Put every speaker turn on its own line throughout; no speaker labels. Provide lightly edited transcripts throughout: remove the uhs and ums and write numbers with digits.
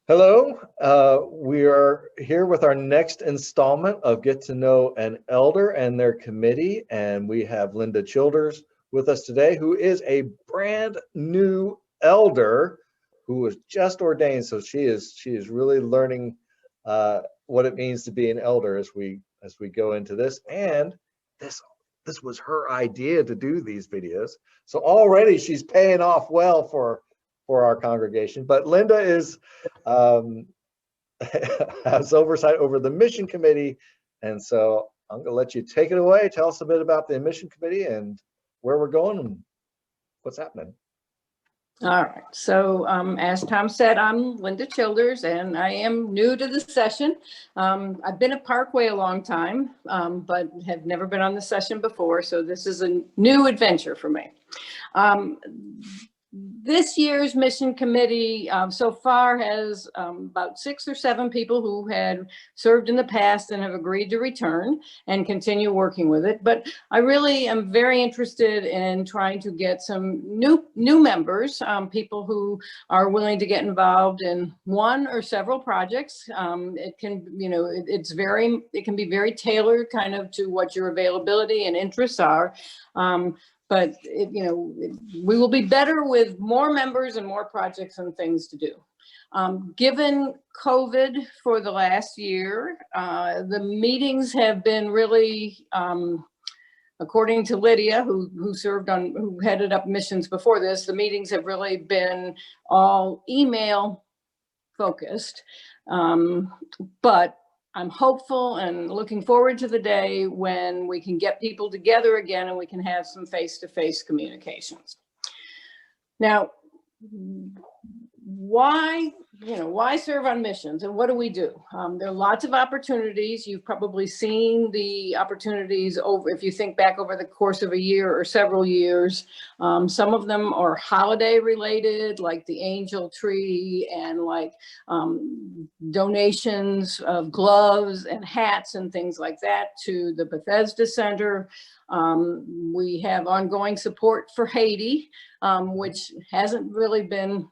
Hello, we are here with our next installment of Get to Know an Elder and Their Committee, and we have Linda Childers with us today, who is a brand new elder who was just ordained. So she is really learning what it means to be an elder as we go into this. And this was her idea to do these videos. So already she's paying off well for our congregation. But Linda is um, has oversight over the mission committee. And so I'm going to let you take it away. Tell us a bit about the mission committee and where we're going and what's happening.
All right. So as Tom said, I'm Linda Childers, and I am new to the session. I've been at Parkway a long time, but have never been on the session before. So this is a new adventure for me. This year's mission committee so far has about 6 or 7 people who had served in the past and have agreed to return and continue working with it. But I really am very interested in trying to get some new members, people who are willing to get involved in one or several projects. It can, it can be very tailored kind of to what your availability and interests are. But we will be better with more members and more projects and things to do. Given COVID for the last year, the meetings have been really, according to Lydia, who headed up missions before this, the meetings have really been all email focused. But I'm hopeful and looking forward to the day when we can get people together again and we can have some face-to-face communications. Now, why serve on missions and what do we do? There are lots of opportunities. You've probably seen the opportunities if you think back over the course of a year or several years. Some of them are holiday related, like the Angel Tree, and like donations of gloves and hats and things like that to the Bethesda Center. We have ongoing support for Haiti, which hasn't really been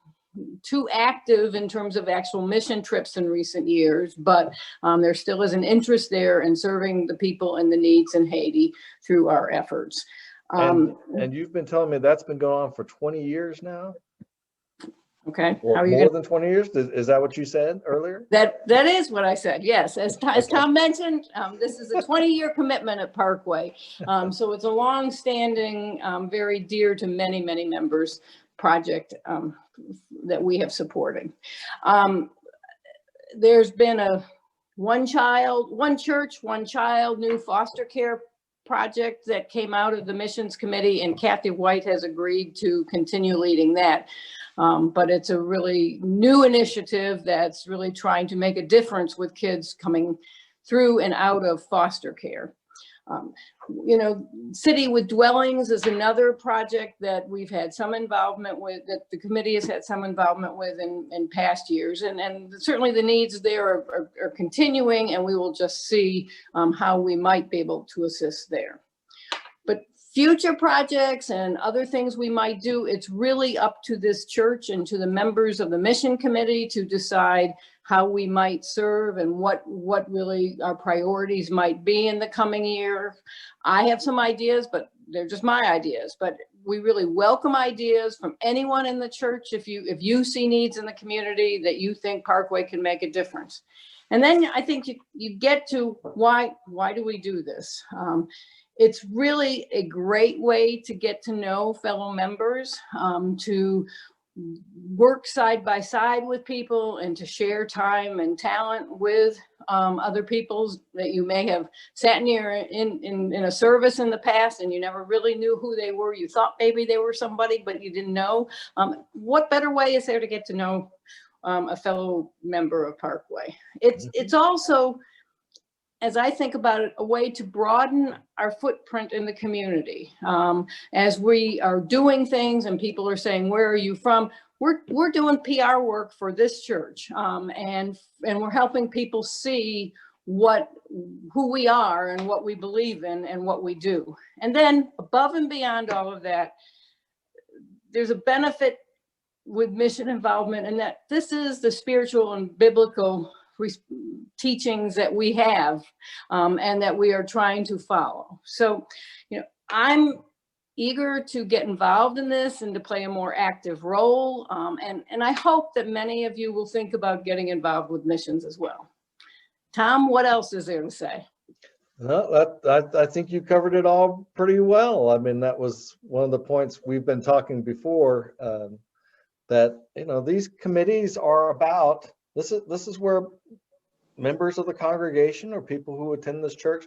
too active in terms of actual mission trips in recent years, but there still is an interest there in serving the people and the needs in Haiti through our efforts.
And you've been telling me that's been going on for 20 years now?
Okay.
How are you more than 20 years? Is that what you said earlier?
That is what I said. Yes. As Tom mentioned, this is a 20-year commitment at Parkway. So it's a long-standing, very dear to many, many members project that we have supported. There's been a one church, one child, new foster care project that came out of the missions committee, and Kathy White has agreed to continue leading that. But it's a really new initiative that's really trying to make a difference with kids coming through and out of foster care. City with Dwellings is another project that we've had some involvement with, that the committee has had some involvement with in past years. And certainly the needs there are continuing, and we will just see how we might be able to assist there. But future projects and other things we might do, it's really up to this church and to the members of the mission committee to decide how we might serve and what really our priorities might be in the coming year. I have some ideas, but they're just my ideas. But we really welcome ideas from anyone in the church if you see needs in the community that you think Parkway can make a difference. And then I think you get to why do we do this? It's really a great way to get to know fellow members, to work side by side with people, and to share time and talent with other people that you may have sat near in a service in the past and you never really knew who they were. You thought maybe they were somebody, but you didn't know. What better way is there to get to know a fellow member of Parkway? It's also, as I think about it, a way to broaden our footprint in the community. As we are doing things and people are saying, where are you from? We're doing PR work for this church, and we're helping people see who we are and what we believe in and what we do. And then above and beyond all of that, there's a benefit with mission involvement, and that this is the spiritual and biblical teachings that we have, and that we are trying to follow. So, I'm eager to get involved in this and to play a more active role. And I hope that many of you will think about getting involved with missions as well. Tom, what else is there to say?
No, I think you covered it all pretty well. I mean, that was one of the points we've been talking before, that, these committees are about, this is where members of the congregation or people who attend this church,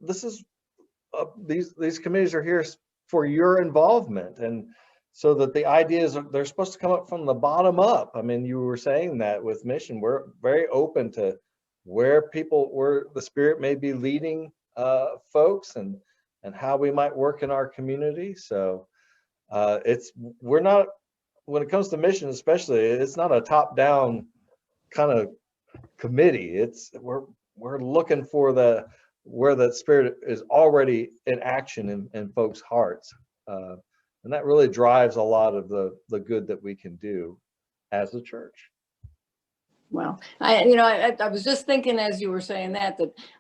these committees are here for your involvement. And so that the ideas, they're supposed to come up from the bottom up. I mean, you were saying that with mission, we're very open to where the Spirit may be leading folks, and how we might work in our community. So we're not, when it comes to mission especially, it's not a top-down kind of committee. We're looking for where that Spirit is already in action in folks' hearts. And that really drives a lot of the good that we can do as a church.
Well, I was just thinking as you were saying that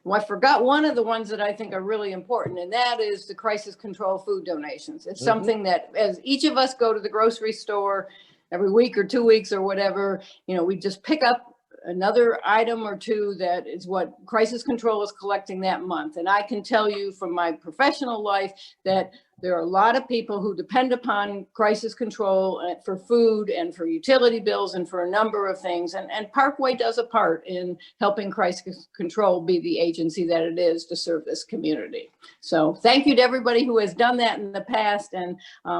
I forgot one of the ones that I think are really important, and that is the crisis control food donations. It's something that, as each of us go to the grocery store every week or 2 weeks or whatever, we just pick up another item or two that is what crisis control is collecting that month. And I can tell you from my professional life that there are a lot of people who depend upon crisis control for food and for utility bills and for a number of things. And Parkway does a part in helping crisis control be the agency that it is to serve this community. So thank you to everybody who has done that in the past. And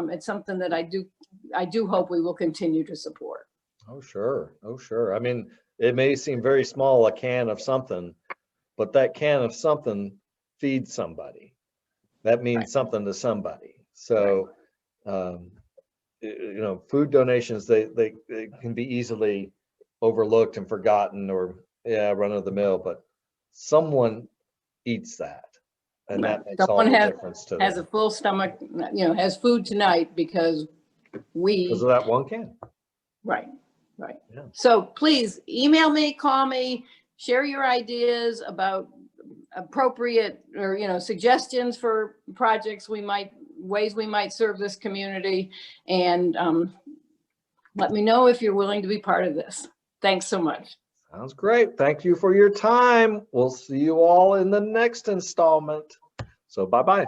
it's something that I do hope we will continue to support.
Oh, sure. Oh, sure. I mean, it may seem very small, a can of something, but that can of something feeds somebody. That means something to somebody. So, food donations, they can be easily overlooked and forgotten, or run of the mill, but someone eats that. And that makes all the difference to them.
Has a full stomach, has food tonight because
of that one can.
Right. Yeah. So please email me, call me, share your ideas about appropriate or, suggestions for projects ways we might serve this community. And let me know if you're willing to be part of this. Thanks so much.
Sounds great. Thank you for your time. We'll see you all in the next installment. So bye-bye.